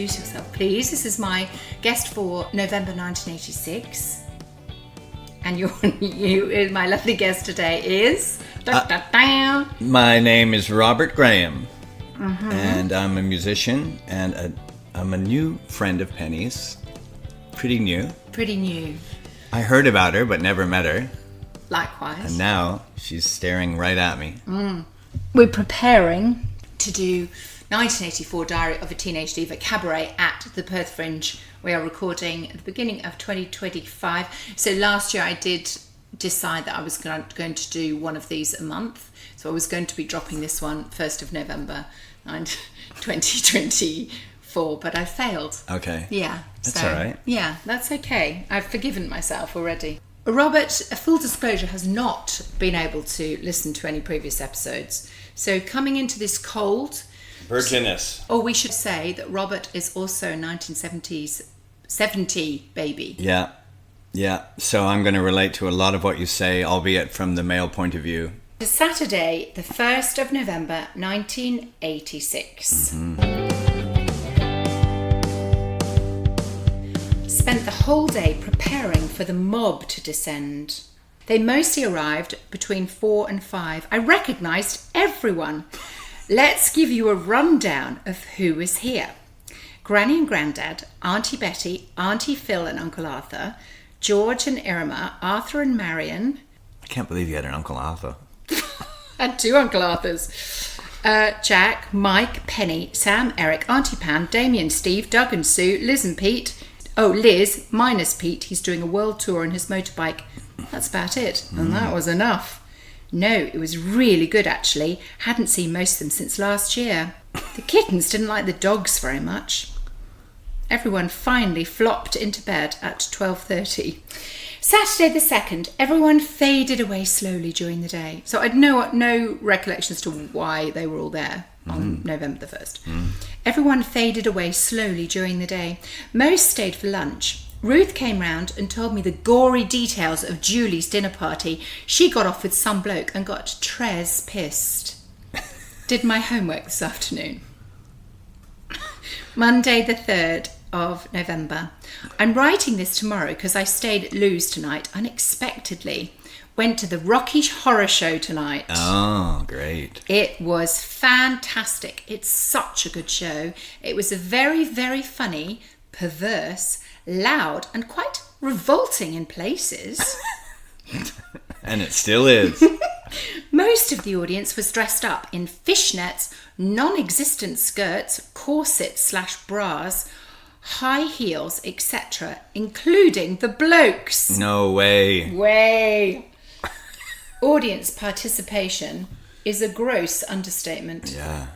introduce yourself, please. This is my guest for November 1986. And my lovely guest today is... My name is Robert Graham. And I'm a musician, and I'm a new friend of Penny's. Pretty new. Pretty new. I heard about her, but never met her. Likewise. And now she's staring right at me. We're preparing to do 1984 Diary of a Teenage Diva Cabaret at the Perth Fringe. We are recording at the beginning of 2025. So last year I did decide that I was going to do one of these a month. So I was going to be dropping this one 1st of November 2024, but I failed. Okay. Yeah. That's all right. Yeah, that's okay. I've forgiven myself already. Robert, full disclosure, has not been able to listen to any previous episodes. So coming into this cold... Virginous. Or we should say that Robert is also a 1970 baby. Yeah. So I'm going to relate to a lot of what you say, albeit from the male point of view. It's Saturday, the 1st of November, 1986. Spent the whole day preparing for the mob to descend. They mostly arrived between 4 and 5. I recognised everyone. Let's give you a rundown of who was here. Granny and Grandad, Auntie Betty, Auntie Phil and Uncle Arthur, George and Irma, Arthur and Marion. I can't believe you had an Uncle Arthur. I had 2 Uncle Arthurs. Jack, Mike, Penny, Sam, Eric, Auntie Pam, Damien, Steve, Doug and Sue, Liz and Pete. Oh, Liz, minus Pete. He's doing a world tour on his motorbike. That's about it. And that was enough. No, it was really good, actually. Hadn't seen most of them since last year. The kittens didn't like the dogs very much. Everyone finally flopped into bed at 12:30. Saturday the 2nd, everyone faded away slowly during the day. So I'd no recollection as to why they were all there on November the 1st. Everyone faded away slowly during the day. Most stayed for lunch. Ruth came round and told me the gory details of Julie's dinner party. She got off with some bloke and got Trez pissed. Did my homework this afternoon. Monday the 3rd of November. I'm writing this tomorrow because I stayed at Lou's tonight unexpectedly. Went to the Rocky Horror Show tonight. Oh, great. It was fantastic. It's such a good show. It was a very, very funny, perverse, loud and quite revolting in places. And it still is. Most of the audience was dressed up in fishnets, non-existent skirts, corsets/bras, high heels, etc., including the blokes. No way. Audience participation is a gross understatement. Yeah.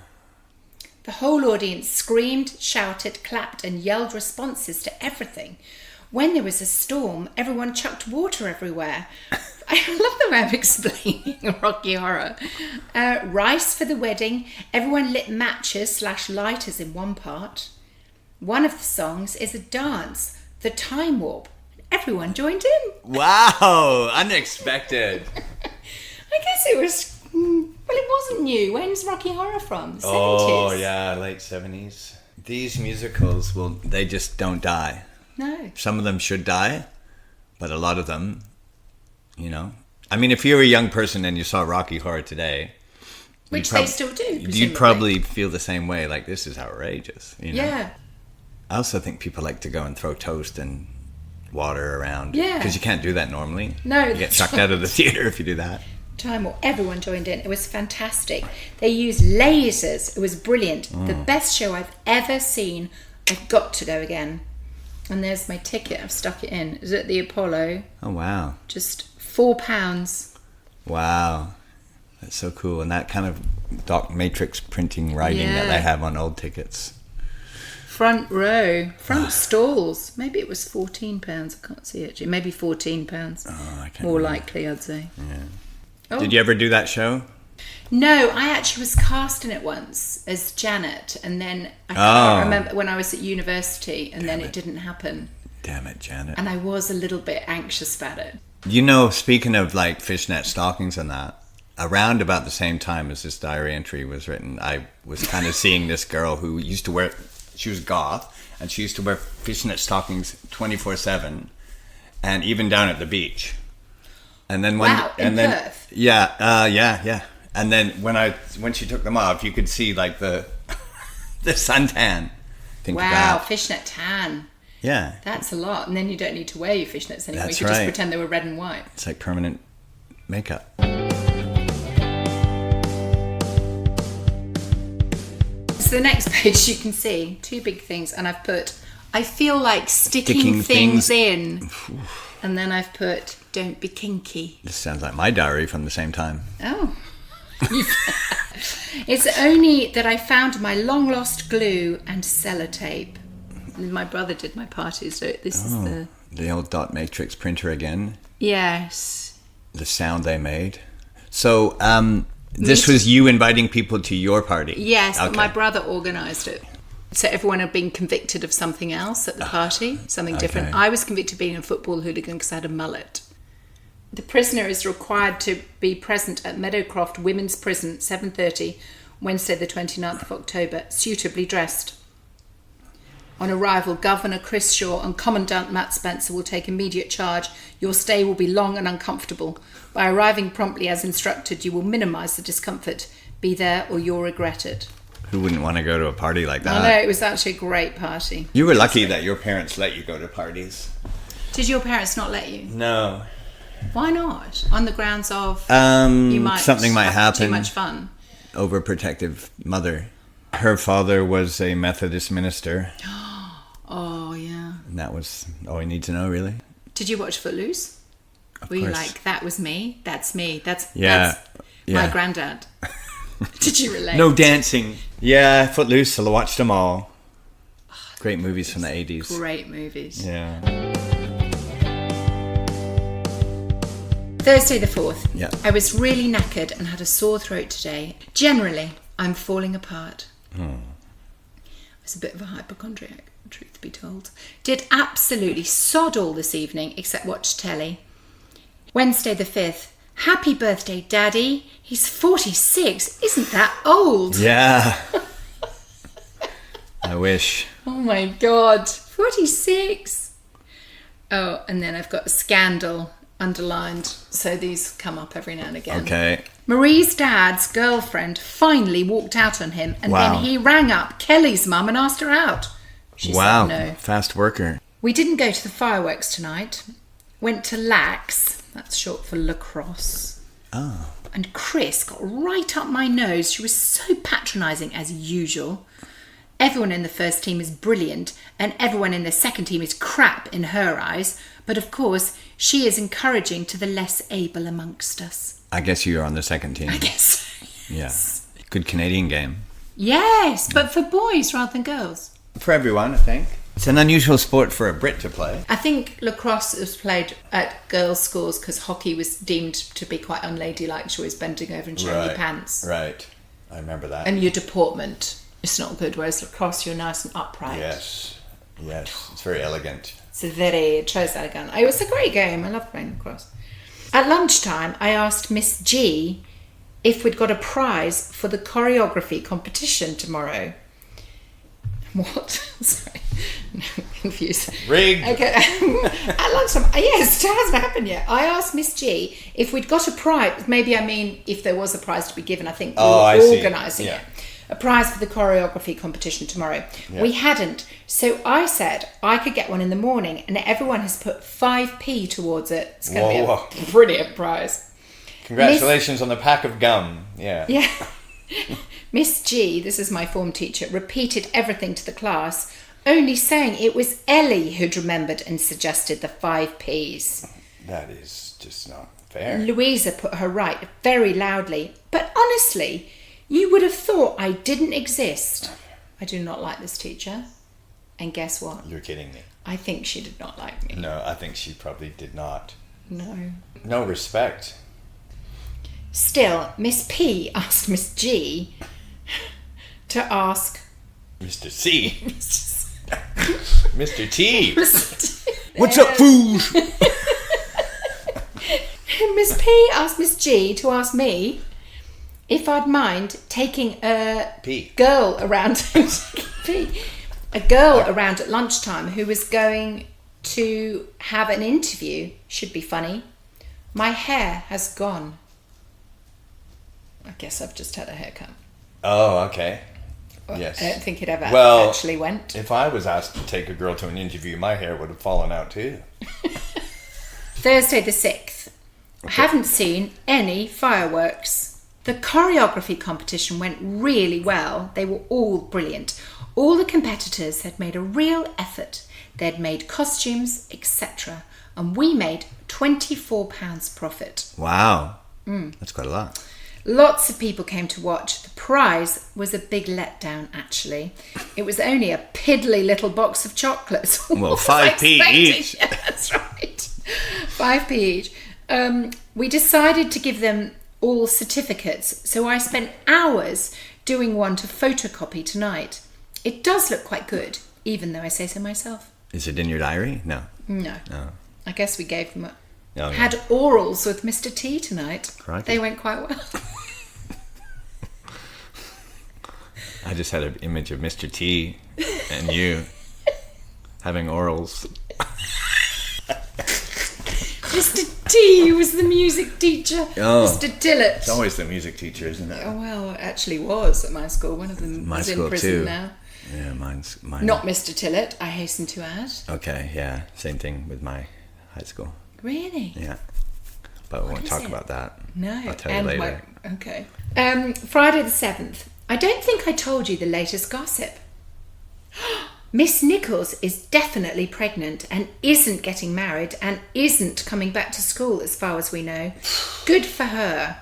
The whole audience screamed, shouted, clapped and yelled responses to everything. When there was a storm, everyone chucked water everywhere. I love the way I'm explaining Rocky Horror. Rice for the wedding. Everyone lit matches/lighters in one part. One of the songs is a dance, the Time Warp. Everyone joined in. Wow, unexpected. I guess it was... Well, it wasn't new. When's Rocky Horror from? The 70s? Oh, yeah, late 70s. These musicals, they just don't die. No. Some of them should die, but a lot of them, I mean, if you're a young person and you saw Rocky Horror today... Which they still do, presumably. You'd probably feel the same way, like, this is outrageous, Yeah. I also think people like to go and throw toast and water around. Yeah. Because you can't do that normally. No. You get chucked out of the theatre if you do that. Time Warp. Everyone joined in. It was fantastic. They used lasers. It was brilliant. The best show I've ever seen. I've got to go again. And there's my ticket. I've stuck it in. It was at the Apollo. Oh, wow. Just £4. Wow. That's so cool. And that kind of dark matrix printing writing that they have on old tickets. Front row. Front stalls. Maybe it was £14. I can't see it. Maybe £14. Oh, I can't More remember. likely, I'd say. Yeah. Oh. Did you ever do that show? No, I actually was cast in it once as Janet, and then I can't remember when I was at university, and then it didn't happen. Damn it, Janet. And I was a little bit anxious about it. Speaking of like fishnet stockings and that, around about the same time as this diary entry was written, I was kind of seeing this girl who used to wear, she was goth, and she used to wear fishnet stockings 24/7, and even down at the beach. And then Perth? Yeah. And then when she took them off, you could see like the suntan. Think of Wow, that. fishnet tan. Yeah. That's a lot. And then you don't need to wear your fishnets anymore. That's you could just right. pretend they were red and white. It's like permanent makeup. So the next page you can see two big things, and I've put, I feel like sticking things in. And then I've put, don't be kinky. This sounds like my diary from the same time. Oh. It's only that I found my long lost glue and sellotape. My brother did my party, so this is the old dot matrix printer again. Yes. The sound they made. So this was you inviting people to your party? Yes, okay. But my brother organised it. So everyone had been convicted of something else at the party, something different. I was convicted of being a football hooligan because I had a mullet. The prisoner is required to be present at Meadowcroft Women's Prison, 7:30, Wednesday the 29th of October, suitably dressed. On arrival, Governor Chris Shaw and Commandant Matt Spencer will take immediate charge. Your stay will be long and uncomfortable. By arriving promptly as instructed, you will minimise the discomfort. Be there or you'll regret it. Who wouldn't want to go to a party like that? I know, it was actually a great party. You were lucky that your parents let you go to parties. Did your parents not let you? No. Why not? On the grounds of something might have happen. too much fun. Overprotective mother. Her father was a Methodist minister. Oh, yeah. And that was all you need to know, really. Did you watch Footloose? Of Were you course. like, that was me, that's me, that's Yeah. my granddad? Did you relate? No dancing. Yeah, Footloose. I watched them all. Great movies from the 80s. Great movies. Yeah. Thursday the 4th. Yeah. I was really knackered and had a sore throat today. Generally, I'm falling apart. I was a bit of a hypochondriac, truth be told. Did absolutely sod all this evening except watch telly. Wednesday the 5th. Happy birthday, Daddy. He's 46. Isn't that old? Yeah. I wish. Oh my God. 46. Oh, and then I've got a scandal underlined. So these come up every now and again. Okay. Marie's dad's girlfriend finally walked out on him, and Wow. then he rang up Kelly's mum and asked her out. She Wow. said no. Fast worker. We didn't go to the fireworks tonight. Went to Lax, that's short for lacrosse. Oh. And Chris got right up my nose. She was so patronising as usual. Everyone in the first team is brilliant, and everyone in the second team is crap in her eyes. But of course, she is encouraging to the less able amongst us. I guess you're on the second team. I guess. Yeah. Good Canadian game. Yes, but for boys rather than girls. For everyone, I think. It's an unusual sport for a Brit to play. I think lacrosse was played at girls' schools because hockey was deemed to be quite unladylike. She was bending over and showing your pants. Right. I remember that. And your deportment is not good, whereas lacrosse, you're nice and upright. Yes. Yes. It's very elegant. It's very chose elegant. It was a great game. I love playing lacrosse. At lunchtime, I asked Miss G if we'd got a prize for the choreography competition tomorrow. What? Sorry. No, I'm confused. Rigged. Okay. At lunchtime, yes, it hasn't happened yet. I asked Miss G if we'd got a prize. Maybe I mean if there was a prize to be given. I think we were organising it. A prize for the choreography competition tomorrow. Yeah. We hadn't. So I said I could get one in the morning, and everyone has put 5p towards it. It's going to be a brilliant prize. Congratulations on the pack of gum. Yeah. Yeah. Miss G, this is my form teacher, repeated everything to the class, only saying it was Ellie who'd remembered and suggested the 5p's. That is just not fair. Louisa put her right very loudly. But honestly, you would have thought I didn't exist. I do not like this teacher. And guess what? You're kidding me. I think she did not like me. No, I think she probably did not. No. No respect. Still, Miss P asked Miss G to ask Mr. C. Mr. T. Mr. T. What's up, fools? Miss P asked Miss G to ask me if I'd mind taking a P. girl around P. a girl around at lunchtime who was going to have an interview. Should be funny. My hair has gone. I guess I've just had a haircut. Oh, okay. Yes. I don't think it ever actually went. If I was asked to take a girl to an interview, my hair would have fallen out too. Thursday the 6th. Okay. Haven't seen any fireworks. The choreography competition went really well. They were all brilliant. All the competitors had made a real effort. They'd made costumes, etc. And we made £24 profit. Wow. That's quite a lot. Lots of people came to watch. The prize was a big letdown, actually. It was only a piddly little box of chocolates. Well, 5p each. Yeah, that's right. 5p each. We decided to give them all certificates, so I spent hours doing one to photocopy tonight. It does look quite good, even though I say so myself. Is it in your diary? No. I guess we gave them yeah. Had orals with Mr. T tonight. Crikey. They went quite well. I just had an image of Mr. T and you having orals. Mr. T was the music teacher. Oh, Mr. Tillett. It's always the music teacher, isn't it? Oh, well, it actually was at my school. One of them is in prison too. now. Yeah, mine's. Not Mr. Tillett, I hasten to add. Okay, yeah. Same thing with my high school. Really? Yeah. But we won't talk about that. No. I'll tell you later. Okay. Friday the 7th. I don't think I told you the latest gossip. Miss Nichols is definitely pregnant and isn't getting married and isn't coming back to school as far as we know. Good for her.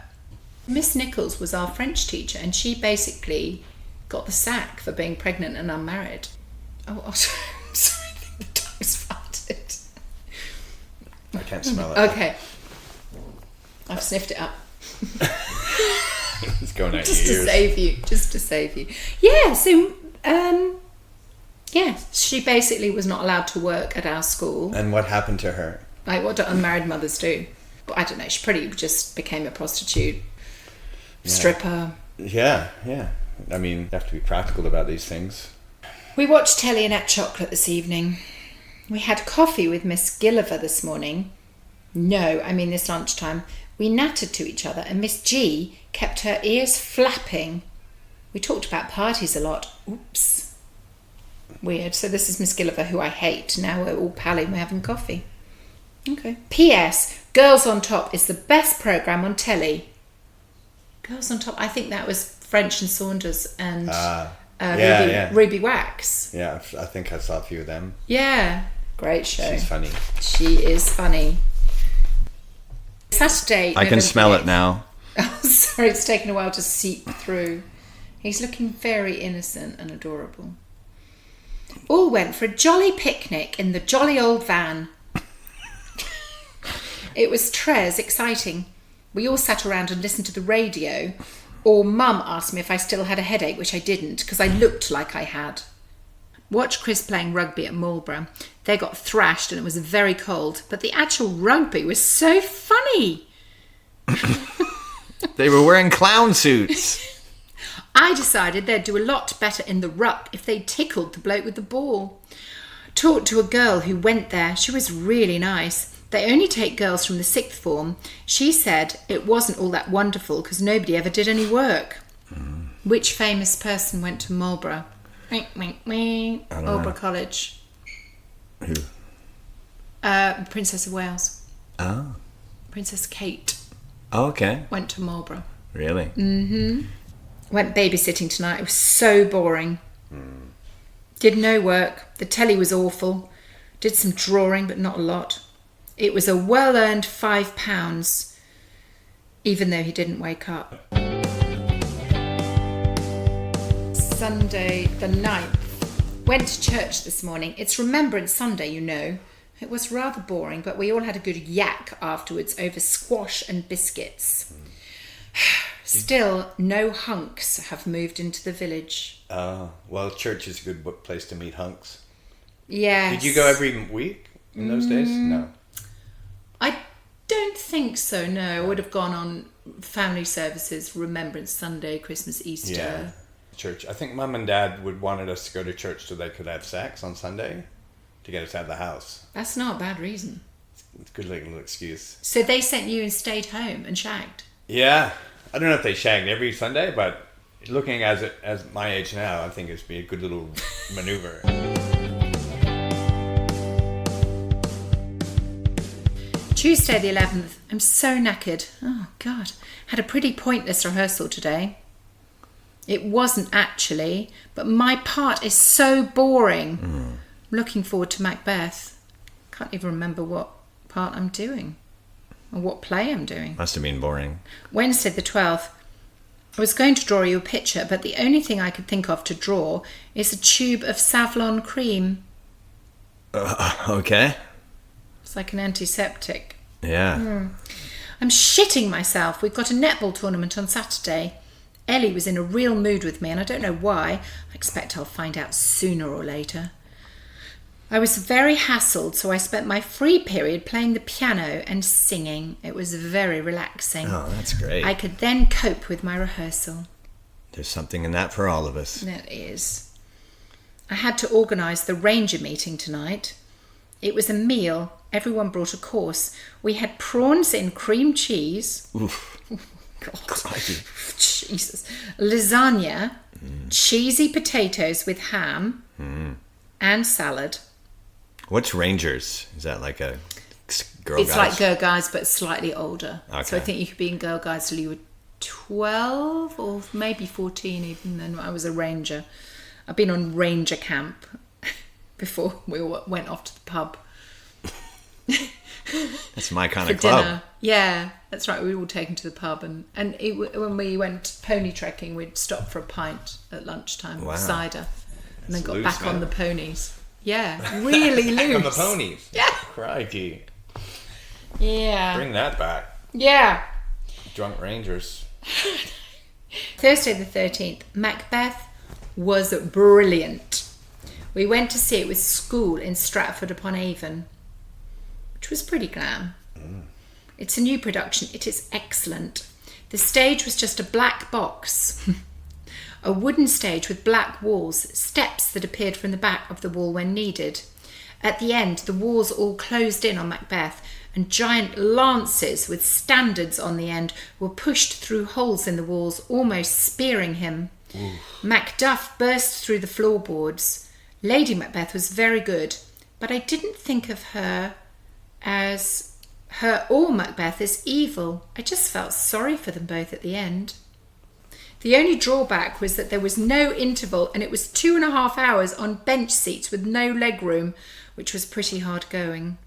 Miss Nichols was our French teacher and she basically got the sack for being pregnant and unmarried. Oh, sorry, I think the dog's farted. I can't smell it. Okay. I've sniffed it up. It's going out Just your ears. Just to save you. Yeah, so, she basically was not allowed to work at our school. And what happened to her? Like, what do unmarried mothers do? But I don't know, she pretty just became a prostitute, stripper. Yeah. I mean, you have to be practical about these things. We watched telly and ate chocolate this evening. We had coffee with Miss Gilliver this morning. No, I mean this lunchtime. We nattered to each other and Miss G kept her ears flapping. We talked about parties a lot. Oops. Weird. So this is Miss Gilliver, who I hate. Now we're all palling, we're having coffee. Okay. P.S. Girls on Top is the best programme on telly. Girls on Top. I think that was French and Saunders and Ruby Wax. Yeah, I think I saw a few of them. Yeah. Great show. She's funny. She is funny. Saturday. I can smell it now. Oh, sorry, it's taken a while to seep through. He's looking very innocent and adorable. All went for a jolly picnic in the jolly old van. It was très exciting. We all sat around and listened to the radio, or Mum asked me if I still had a headache, which I didn't, because I looked like I had. Watched Chris playing rugby at Marlborough. They got thrashed and it was very cold, but the actual rugby was so funny. They were wearing clown suits. I decided they'd do a lot better in the ruck if they tickled the bloke with the ball. Talked to a girl who went there. She was really nice. They only take girls from the 6th form. She said it wasn't all that wonderful because nobody ever did any work. Which famous person went to Marlborough? Marlborough College. Who? Princess of Wales. Oh. Princess Kate. Oh, okay. Went to Marlborough. Really? Mm-hmm. Went babysitting tonight. It was so boring. Did no work. The telly was awful. Did some drawing, but not a lot. It was a well-earned £5, even though he didn't wake up. Sunday the 9th. Went to church this morning. It's Remembrance Sunday, you know. It was rather boring, but we all had a good yak afterwards over squash and biscuits. Still, no hunks have moved into the village. Oh, well, church is a good place to meet hunks. Yes. Did you go every week in those days? No. I don't think so, no. I would have gone on family services, Remembrance Sunday, Christmas, Easter. Yeah. church. I think Mum and Dad wanted us to go to church so they could have sex on Sunday to get us out of the house. That's not a bad reason. It's a good little excuse. So they sent you and stayed home and shagged? Yeah. I don't know if they shagged every Sunday, but looking as my age now, I think it'd be a good little maneuver. Tuesday the 11th. I'm so knackered. Oh, God. Had a pretty pointless rehearsal today. It wasn't actually, but my part is so boring. I'm looking forward to Macbeth. Can't even remember what part I'm doing or what play I'm doing. Must have been boring. Wednesday the 12th. I was going to draw you a picture, but the only thing I could think of to draw is a tube of Savlon cream. Okay. It's like an antiseptic. Yeah. I'm shitting myself. We've got a netball tournament on Saturday. Ellie was in a real mood with me, and I don't know why. I expect I'll find out sooner or later. I was very hassled, so I spent my free period playing the piano and singing. It was very relaxing. Oh, that's great. I could then cope with my rehearsal. There's something in that for all of us. That is. I had to organise the ranger meeting tonight. It was a meal. Everyone brought a course. We had prawns in cream cheese. Oof. God. Jesus. Lasagna, cheesy potatoes with ham, and salad. What's Rangers? Is that like a Girl It's Guides? like Girl Guides, but slightly older. Okay. So I think you could be in Girl Guides till you were 12 or maybe 14 even. Then I was a ranger. I've been on ranger camp before we went off to the pub. That's my kind For of club. dinner. Yeah, that's right. We were all taken to the pub, and when we went pony trekking, we'd stop for a pint at lunchtime with cider, and then got loose, back on man. the ponies. Yeah, really loose. On the ponies. Yeah. Crikey. Yeah. Bring that back. Yeah. Drunk Rangers. Thursday the 13th. Macbeth was brilliant. We went to see it with school in Stratford-upon-Avon, which was pretty glam. It's a new production. It is excellent. The stage was just a black box. A wooden stage with black walls, steps that appeared from the back of the wall when needed. At the end, the walls all closed in on Macbeth, and giant lances with standards on the end were pushed through holes in the walls, almost spearing him. Macduff burst through the floorboards. Lady Macbeth was very good, but I didn't think of her or Macbeth as evil. I just felt sorry for them both at the end. The only drawback was that there was no interval, and it was 2.5 hours on bench seats with no leg room, which was pretty hard going.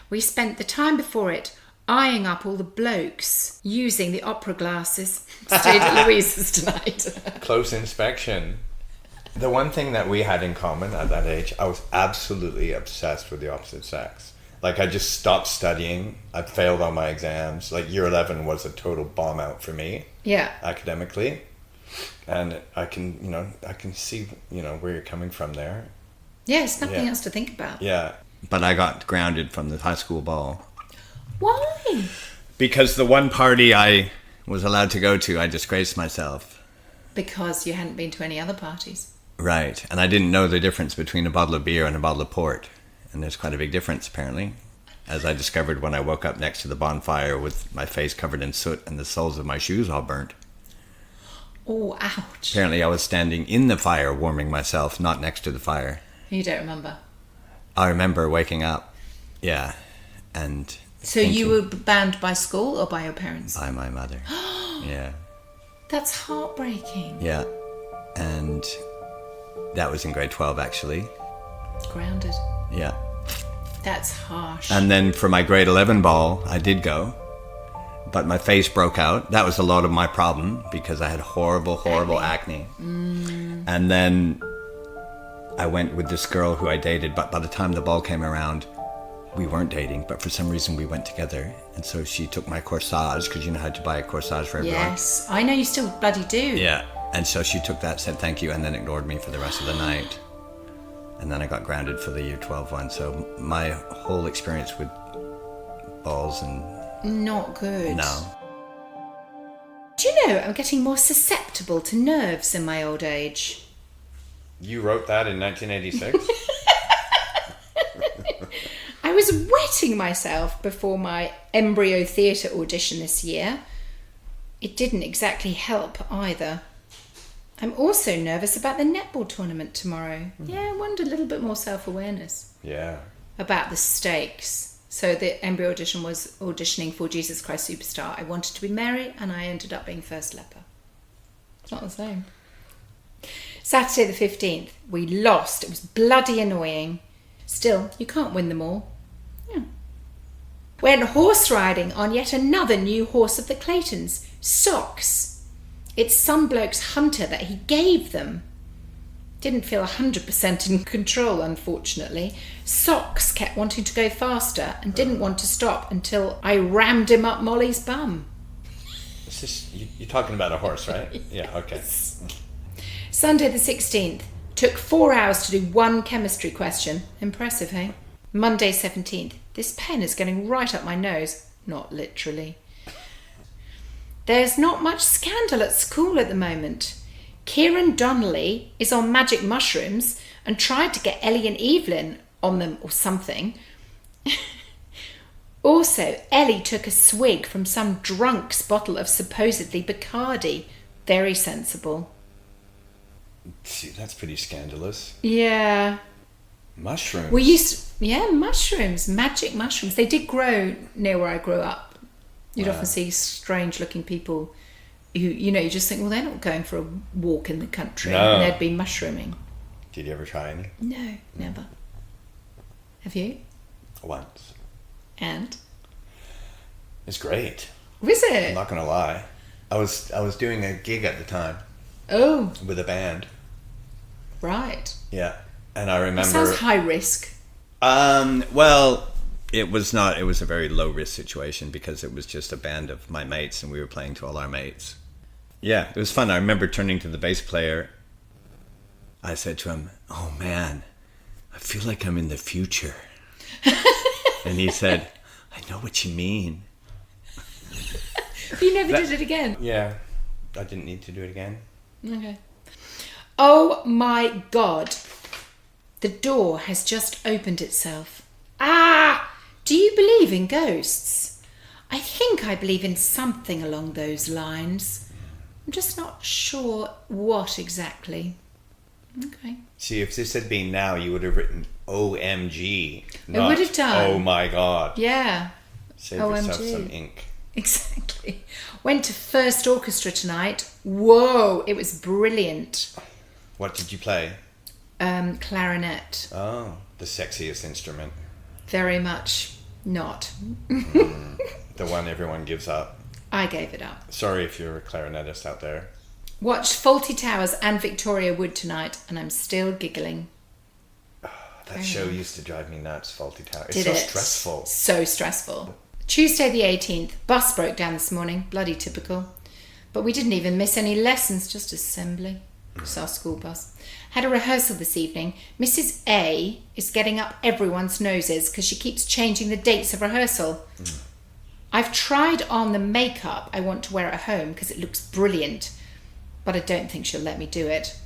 We spent the time before it eyeing up all the blokes using the opera glasses. Stayed at Louisa's tonight. Close inspection. The one thing that we had in common at that age, I was absolutely obsessed with the opposite sex. Like, I just stopped studying. I failed all my exams. Like, year 11 was a total bomb out for me. Yeah. Academically. And I can see, where you're coming from there. Yeah, it's nothing else to think about. Yeah. But I got grounded from the high school ball. Why? Because the one party I was allowed to go to, I disgraced myself. Because you hadn't been to any other parties. Right. And I didn't know the difference between a bottle of beer and a bottle of port. And there's quite a big difference, apparently. As I discovered when I woke up next to the bonfire with my face covered in soot and the soles of my shoes all burnt. Oh, ouch. Apparently I was standing in the fire warming myself, not next to the fire. You don't remember? I remember waking up. Yeah. And So you were banned by school or by your parents? by my mother. Yeah. That's heartbreaking. Yeah. And that was in grade 12, actually. Grounded. Yeah. That's harsh. And then for my grade 11 ball, I did go. But my face broke out. That was a lot of my problem because I had horrible acne. And then I went with this girl who I dated, but by the time the ball came around, we weren't dating, but for some reason we went together. And so she took my corsage, because you know how to buy a corsage for everyone. Yes, I know you still bloody do. Yeah. And so she took that, said thank you, and then ignored me for the rest of the night. And then I got grounded for the year 12 one. So my whole experience with balls and... Not good. No. Do you know, I'm getting more susceptible to nerves in my old age. You wrote that in 1986? I was wetting myself before my embryo theatre audition this year. It didn't exactly help either. I'm also nervous about the netball tournament tomorrow. Yeah, I want a little bit more self-awareness. Yeah. About the stakes. So the embryo audition was auditioning for Jesus Christ Superstar. I wanted to be Mary and I ended up being first leper. It's not the same. Saturday the 15th, we lost. It was bloody annoying. Still, you can't win them all. Yeah. Went horse riding on yet another new horse of the Claytons, Socks. It's some bloke's hunter that he gave them. Didn't feel 100% in control, unfortunately. Socks kept wanting to go faster and didn't want to stop until I rammed him up Molly's bum. It's just, you're talking about a horse, right? Yeah, okay. Sunday the 16th. Took 4 hours to do one chemistry question. Impressive, hey? Monday 17th. This pen is getting right up my nose. Not literally. There's not much scandal at school at the moment. Kieran Donnelly is on magic mushrooms and tried to get Ellie and Evelyn on them or something. Also, Ellie took a swig from some drunk's bottle of supposedly Bacardi. Very sensible. See, that's pretty scandalous. Yeah. Mushrooms. Mushrooms, magic mushrooms. They did grow near where I grew up. You'd often see strange-looking people who, you just think, well, they're not going for a walk in the country. No. And they'd be mushrooming. Did you ever try any? No, never. Have you? Once. And? It's great. Was it? I'm not going to lie. I was doing a gig at the time. Oh. With a band. Right. Yeah. And I remember... That sounds high risk. Well, it was not. It was a very low risk situation because it was just a band of my mates and we were playing to all our mates. Yeah, it was fun. I remember turning to the bass player. I said to him, "Oh man, I feel like I'm in the future." And he said, "I know what you mean." You never did it again? Yeah, I didn't need to do it again. Okay. Oh my God. The door has just opened itself. Ah! Do you believe in ghosts? I think I believe in something along those lines. I'm just not sure what exactly. Okay. See, if this had been now, you would have written OMG. I would have done. Oh my God. Yeah. Save OMG. yourself some ink. Exactly. Went to first orchestra tonight. Whoa, it was brilliant. What did you play? Clarinet. Oh, the sexiest instrument. Very much not. The one everyone gives up. I gave it up. Sorry if you're a clarinetist out there. Watched Fawlty Towers and Victoria Wood tonight, and I'm still giggling. That show used to drive me nuts, Fawlty Towers. Did It's so it? stressful. So stressful. Tuesday the 18th, bus broke down this morning. Bloody typical. But we didn't even miss any lessons, just assembly. It's our school bus. Had a rehearsal this evening. Mrs. A is getting up everyone's noses because she keeps changing the dates of rehearsal. I've tried on the makeup I want to wear at home because it looks brilliant, but I don't think she'll let me do it.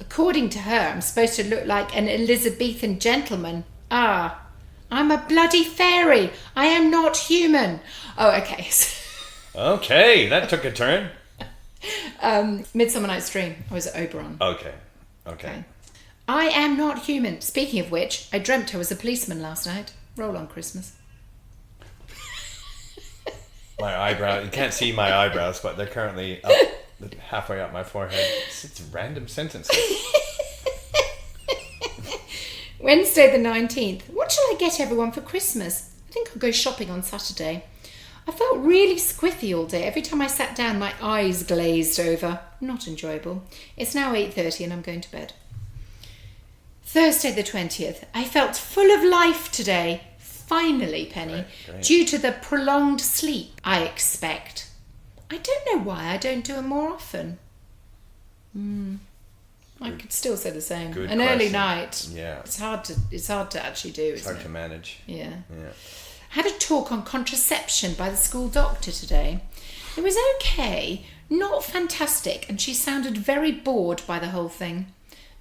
According to her, I'm supposed to look like an Elizabethan gentleman. Ah, I'm a bloody fairy. I am not human. Oh, okay. Okay, that took a turn. Midsummer Night's Dream. I was at Oberon. Okay. I am not human. Speaking of which, I dreamt I was a policeman last night. Roll on Christmas. My eyebrow, you can't see my eyebrows, but they're currently up, halfway up my forehead. It's random sentences. Wednesday the 19th. What shall I get everyone for Christmas? I think I'll go shopping on Saturday. I felt really squiffy all day. Every time I sat down, my eyes glazed over. Not enjoyable. It's now 8:30 and I'm going to bed. Thursday the 20th. I felt full of life today. Finally, Penny. Great. Due to the prolonged sleep, I expect. I don't know why I don't do it more often. I could still say the same. Good An early question. night. Yeah. It's hard to actually do, It's isn't hard it? to manage. Yeah. Yeah. Had a talk on contraception by the school doctor today. It was okay, not fantastic, and she sounded very bored by the whole thing.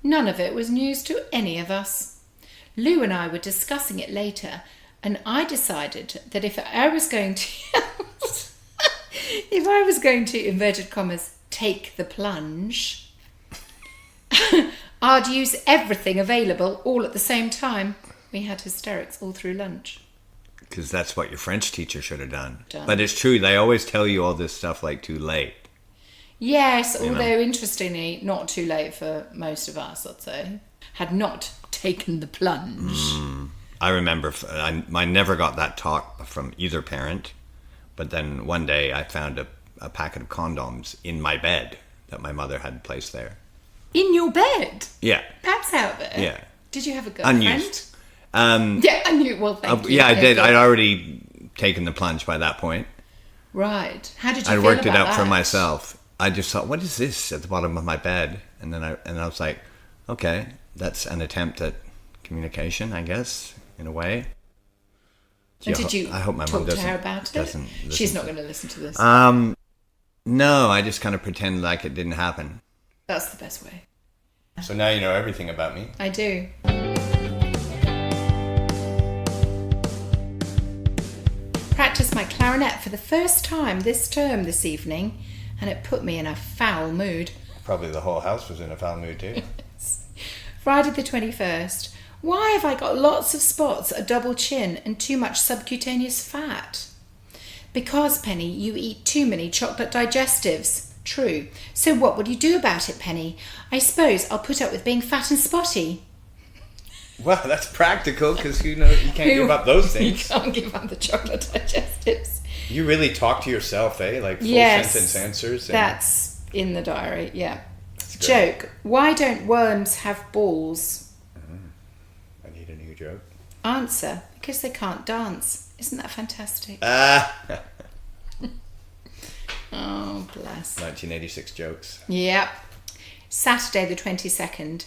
None of it was news to any of us. Lou and I were discussing it later, and I decided that if I was going to, inverted commas, take the plunge, I'd use everything available all at the same time. We had hysterics all through lunch. Because that's what your French teacher should have done. But it's true, they always tell you all this stuff like too late. Yes, although interestingly, not too late for most of us, I'd say. Had not taken the plunge. I remember I never got that talk from either parent, but then one day I found a packet of condoms in my bed that my mother had placed there. In your bed? Yeah. That's out there? Yeah. Did you have a girlfriend? Unused. Yeah, unused. Well, thank you. Yeah, I did. I'd already taken the plunge by that point. Right. How did you I feel worked about it out that? for myself. I just thought, what is this at the bottom of my bed? And then I was like, okay, that's an attempt at communication, I guess, in a way. And did you I hope my talk mom to her about it? She's not going to listen to this. No, I just kind of pretend like it didn't happen. That's the best way. So now you know everything about me. I do. Practiced my clarinet for the first time this term this evening, and it put me in a foul mood. Probably the whole house was in a foul mood too. Friday the 21st. Why have I got lots of spots, a double chin, and too much subcutaneous fat? Because, Penny, you eat too many chocolate digestives. True. So what would you do about it, Penny? I suppose I'll put up with being fat and spotty. Well, that's practical because you can't give up those things. You can't give up the chocolate digestives. You really talk to yourself, eh? Like full sentence answers. That's in the diary, yeah. Joke. Why don't worms have balls? I need a new joke. Answer. Because they can't dance. Isn't that fantastic? Oh, bless. 1986 jokes. Yep. Saturday the 22nd.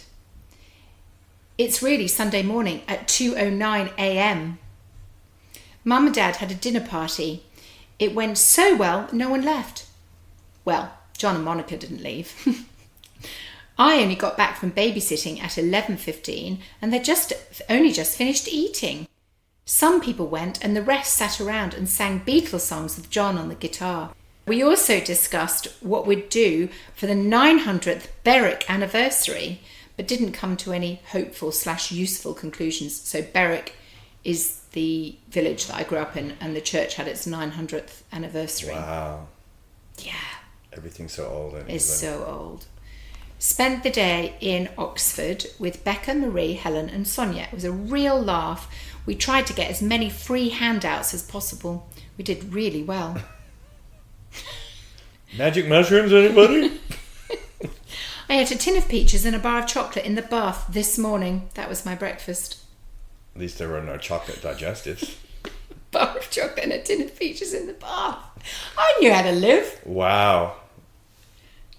It's really Sunday morning at 2:09 a.m. Mum and Dad had a dinner party. It went so well, no one left. Well, John and Monica didn't leave. I only got back from babysitting at 11:15 and they'd only just finished eating. Some people went and the rest sat around and sang Beatles songs with John on the guitar. We also discussed what we'd do for the 900th Berwick anniversary, but didn't come to any hopeful/useful conclusions. So Berwick is the village that I grew up in, and the church had its 900th anniversary. Wow. Yeah. Everything's so old. It's so old. Spent the day in Oxford with Becca, Marie, Helen and Sonia. It was a real laugh. We tried to get as many free handouts as possible. We did really well. Magic mushrooms, anybody? I ate a tin of peaches and a bar of chocolate in the bath this morning. That was my breakfast. At least there were no chocolate digestives. Bar of chocolate and a tin of peaches in the bath. I knew how to live. Wow.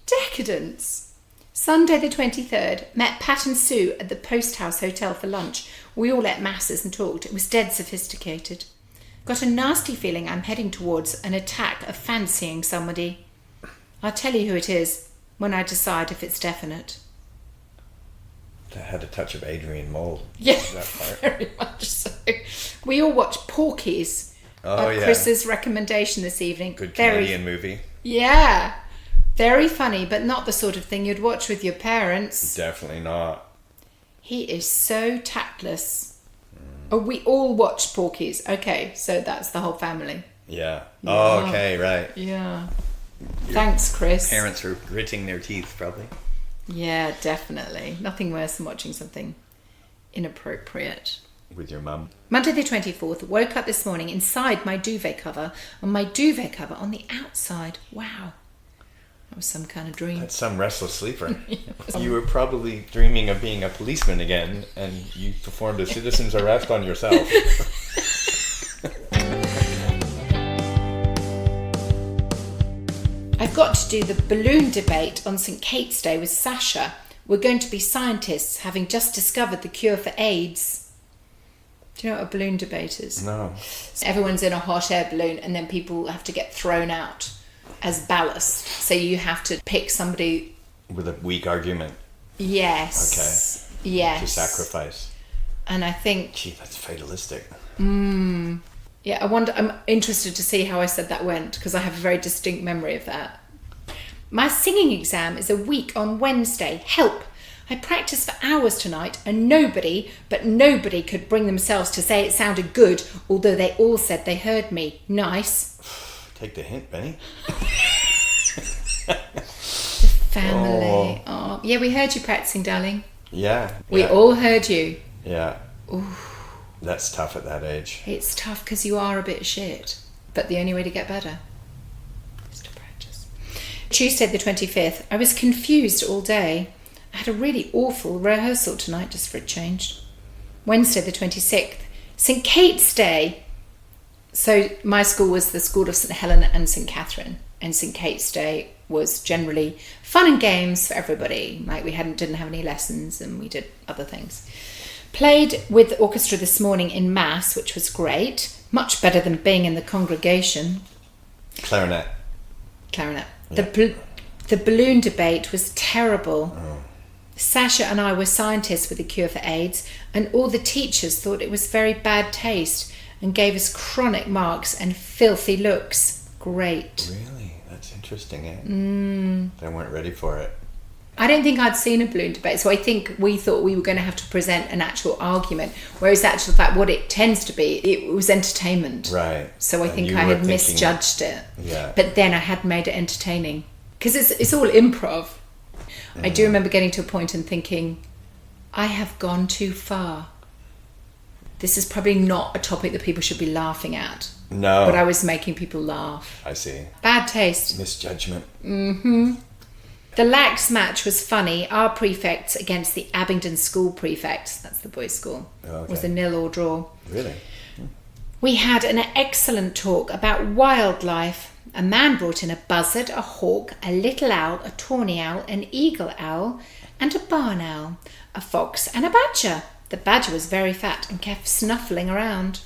Decadence. Sunday the 23rd, met Pat and Sue at the Post House Hotel for lunch. We all ate masses and talked. It was dead sophisticated. Got a nasty feeling I'm heading towards an attack of fancying somebody. I'll tell you who it is when I decide if it's definite. That had a touch of Adrian Mole. Yeah, that part. very much so. We all watched Porky's. Chris's recommendation this evening. Good Canadian movie. Yeah. Very funny, but not the sort of thing you'd watch with your parents. Definitely not. He is so tactless. Oh, we all watched Porky's. Okay, so that's the whole family. Yeah. Oh, okay, right. Yeah. Thanks, Chris. Parents were gritting their teeth, probably. Yeah, definitely. Nothing worse than watching something inappropriate. With your mum. Monday the 24th, woke up this morning inside my duvet cover, and my duvet cover on the outside. Wow. That was some kind of dream. That's some restless sleeper. You were probably dreaming of being a policeman again, and you performed a citizen's arrest on yourself. I've got to do the balloon debate on St. Kate's Day with Sasha. We're going to be scientists, having just discovered the cure for AIDS. Do you know what a balloon debate is? No. So everyone's in a hot air balloon and then people have to get thrown out as ballast. So you have to pick somebody with a weak argument. Yes. Okay. Yes. To sacrifice. And I think... Gee, that's fatalistic. Yeah, I'm interested to see how I said that went, because I have a very distinct memory of that. My singing exam is a week on Wednesday. Help! I practiced for hours tonight and nobody could bring themselves to say it sounded good, although they all said they heard me. Nice. Take the hint, Benny. Family. Oh. Yeah, we heard you practicing, darling. Yeah. We all heard you. Yeah. Ooh. That's tough at that age. It's tough because you are a bit shit. But the only way to get better is to practice. Tuesday the 25th. I was confused all day. I had a really awful rehearsal tonight, just for a change. Wednesday the 26th. St. Kate's Day. So my school was the School of St. Helena and St. Catherine. And St. Kate's Day was generally fun and games for everybody. Like we didn't have any lessons and we did other things. Played with the orchestra this morning in Mass, which was great. Much better than being in the congregation. Clarinet. Yeah. The balloon debate was terrible. Oh. Sasha and I were scientists with the cure for AIDS, and all the teachers thought it was very bad taste and gave us chronic marks and filthy looks. Great. Really? That's interesting, eh? They weren't ready for it. I don't think I'd seen a balloon debate, so I think we thought we were going to have to present an actual argument, whereas actual fact, what it tends to be, it was entertainment. Right. So I think I had misjudged it. Yeah. But then I had made it entertaining. Because it's all improv. I do remember getting to a point and thinking, I have gone too far. This is probably not a topic that people should be laughing at. No. But I was making people laugh. I see. Bad taste. Misjudgment. The lax match was funny. Our prefects against the Abingdon school prefects, that's the boys' school, was a 0 or draw. Really? We had an excellent talk about wildlife. A man brought in a buzzard, a hawk, a little owl, a tawny owl, an eagle owl, and a barn owl, a fox and a badger. The badger was very fat and kept snuffling around.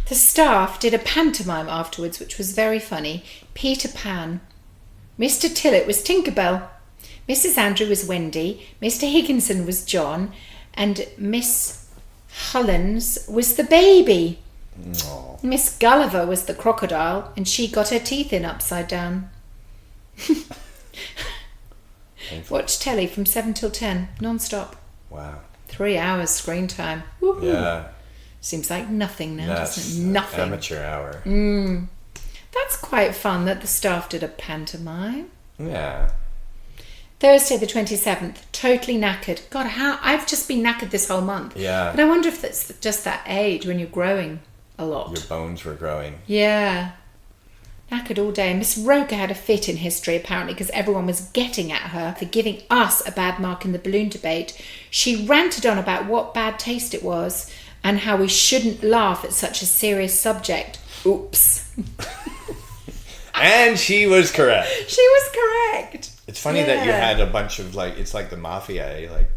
The staff did a pantomime afterwards, which was very funny. Peter Pan. Mr. Tillett was Tinkerbell. Mrs. Andrew was Wendy. Mr. Higginson was John. And Miss Hullins was the baby. Aww. Miss Gulliver was the crocodile, and she got her teeth in upside down. Watch telly from 7 till 10, non-stop. Wow. 3 hours screen time. Woo-hoo. Yeah. Seems like nothing now, That's doesn't it? Nothing. Amateur hour. That's quite fun that the staff did a pantomime. Yeah. Thursday the 27th, totally knackered. God, I've just been knackered this whole month. Yeah. But I wonder if that's just that age when you're growing a lot. Your bones were growing. Yeah. Knackered all day. Miss Roker had a fit in history, apparently, because everyone was getting at her for giving us a bad mark in the balloon debate. She ranted on about what bad taste it was and how we shouldn't laugh at such a serious subject. Oops. And she was correct. She was correct. It's funny that you had a bunch of, like, it's like the mafia, eh? Like,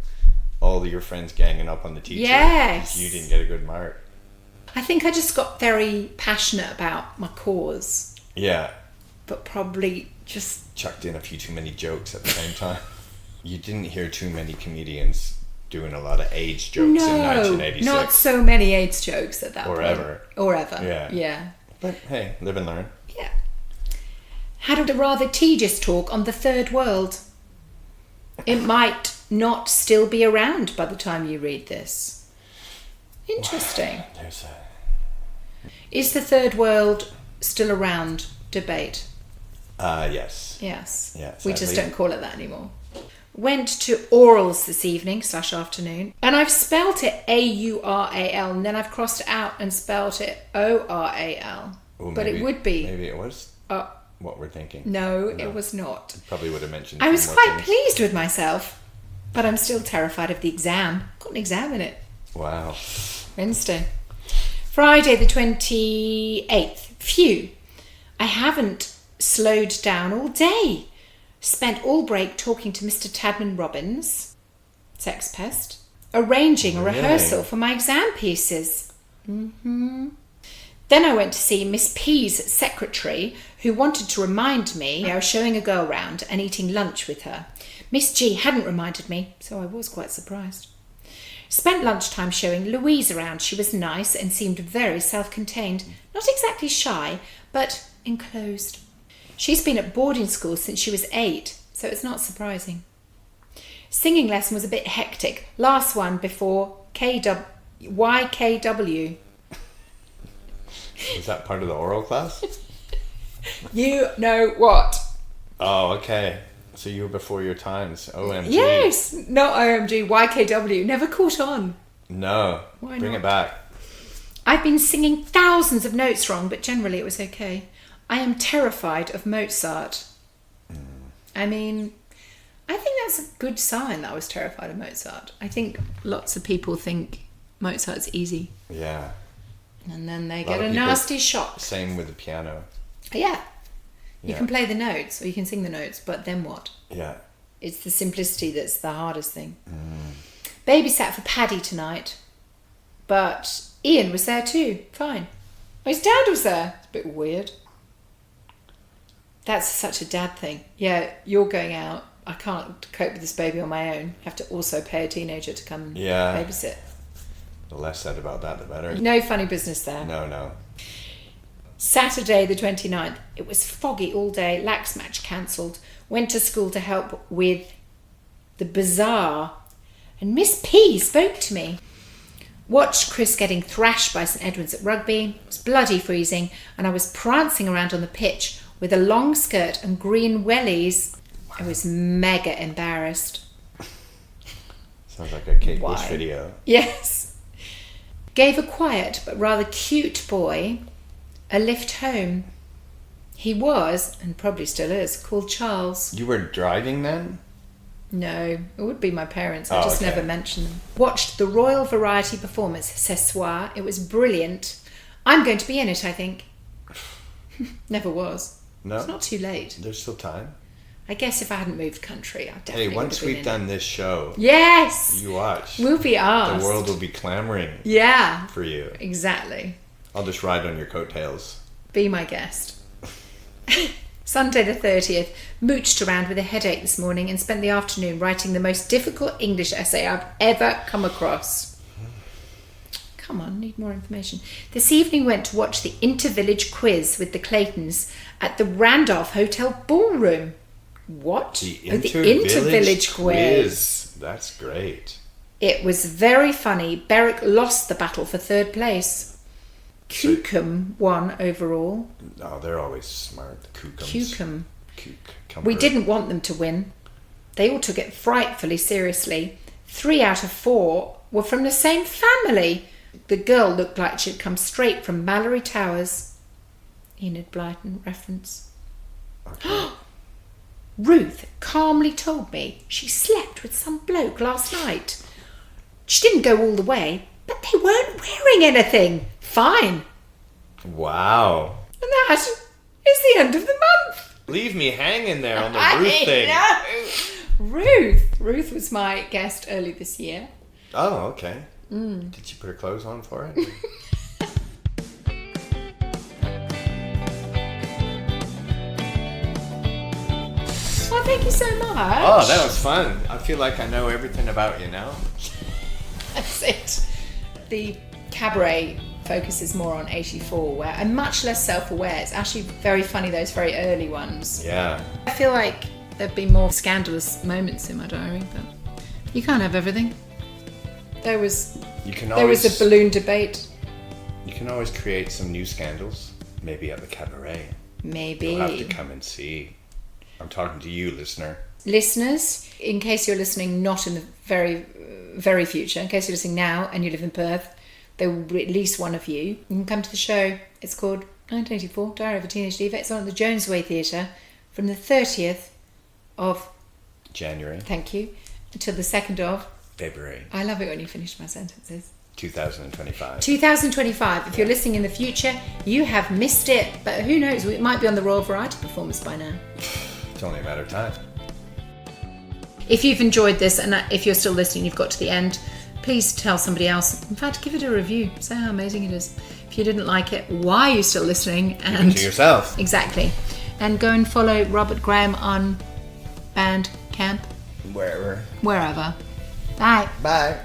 all of your friends ganging up on the teacher. Yes. You didn't get a good mark. I think I just got very passionate about my cause. Yeah. But probably just... chucked in a few too many jokes at the same time. You didn't hear too many comedians doing a lot of AIDS jokes in 1986. Not so many AIDS jokes at that point. Or ever. Yeah. But hey, live and learn. Yeah. Had a rather tedious talk on the third world. It might not still be around by the time you read this. Interesting. Is the third world still around? Debate. Yes. Yes. Yes. We just don't call it that anymore. Went to orals this evening / afternoon, and I've spelt it A-U-R-A-L, and then I've crossed it out and spelt it O-R-A-L. Ooh, but it would be. Maybe it was what we're thinking. No, it was not. Probably would have mentioned. I was quite pleased with myself, but I'm still terrified of the exam. Got an exam in it. Wow. Wednesday. Friday the 28th. Phew. I haven't slowed down all day. Spent all break talking to Mr. Tadman Robbins, sex pest, arranging a rehearsal for my exam pieces. Then I went to see Miss P's secretary, who wanted to remind me I was showing a girl round and eating lunch with her. Miss G hadn't reminded me, so I was quite surprised. Spent lunchtime showing Louise around. She was nice and seemed very self-contained. Not exactly shy, but enclosed. She's been at boarding school since she was 8, so it's not surprising. Singing lesson was a bit hectic. Last one before YKW. Was that part of the oral class? You know what? Oh, okay. So you were before your times. OMG. Yes, not OMG, YKW. Never caught on. No. Why Bring not? it back. I've been singing thousands of notes wrong, but generally it was okay. I am terrified of Mozart. I mean, I think that's a good sign that I was terrified of Mozart. I think lots of people think Mozart's easy. Yeah. And then they lot get of a people- nasty shock. Same with the piano. Yeah. You Yeah. can play the notes or you can sing the notes, but then what? Yeah. It's the simplicity that's the hardest thing. Babysat for Paddy tonight, but Ian was there too. Fine. His dad was there. It's a bit weird. That's such a dad thing. Yeah, you're going out. I can't cope with this baby on my own. Have to also pay a teenager to come Yeah. babysit. The less said about that, the better. No funny business there. No. Saturday the 29th, it was foggy all day, lax match cancelled, went to school to help with the bazaar, and Miss P spoke to me. Watched Chris getting thrashed by St Edward's at rugby, it was bloody freezing, and I was prancing around on the pitch with a long skirt and green wellies. I was mega embarrassed. Sounds like a Kate Bush Why? video. Yes. Gave a quiet but rather cute boy a lift home. He was, and probably still is, called Charles. You were driving then? No, it would be my parents. I Oh, just okay. never mentioned them. Watched the Royal Variety Performance, Ce Soir. It was brilliant. I'm going to be in it, I think. Never was. No? It's not too late. There's still time. I guess if I hadn't moved country, I definitely Hey, would once have been we've in done it. this show, Yes! you watch. We'll be asked. The world will be clamoring Yeah, for you. exactly. I'll just ride on your coattails. Be my guest. Sunday the 30th, mooched around with a headache this morning and spent the afternoon writing the most difficult English essay I've ever come across. Come on, need more information. This evening went to watch the inter-village quiz with the Claytons at the Randolph Hotel Ballroom. What? The Inter-Village inter-village quiz. That's great. It was very funny. Berwick lost the battle for third place. Cucum won overall. Oh, they're always smart. The Kookums. Cucum. Cucumber. We didn't want them to win. They all took it frightfully seriously. 3 out of 4 were from the same family. The girl looked like she'd come straight from Mallory Towers. Enid Blyton reference. Okay. Ruth calmly told me she slept with some bloke last night. She didn't go all the way, but they weren't wearing anything. Fine. Wow. And that is the end of the month. Leave me hanging there on the Ruth thing. know. Ruth was my guest early this year. Oh, okay. Did she put her clothes on for it? Well, thank you so much. Oh, that was fun. I feel like I know everything about you now. That's it. The cabaret focuses more on 84, where I'm much less self-aware. It's actually very funny, those very early ones. Yeah. I feel like there've been more scandalous moments in my diary, but you can't have everything. There was a balloon debate. You can always create some new scandals. Maybe at the cabaret. Maybe. You'll have to come and see. I'm talking to you, listener. Listeners, in case you're listening not in the very, very future, in case you're listening now and you live in Perth, there will be at least one of you. You can come to the show. It's called 1984, Diary of a Teenage Diva. It's on at the Jonesway Theatre from the 30th of... January. Thank you. Until the 2nd of... February. I love it when you finish my sentences. 2025. 2025. If you're listening in the future, you have missed it. But who knows? It might be on the Royal Variety Performance by now. It's only a matter of time. If you've enjoyed this, and if you're still listening, you've got to the end, please tell somebody else. In fact, give it a review. Say how amazing it is. If you didn't like it, why are you still listening? Keep it to yourself. Exactly. And go and follow Robert Graham on Bandcamp. Wherever. Wherever. Bye. Bye.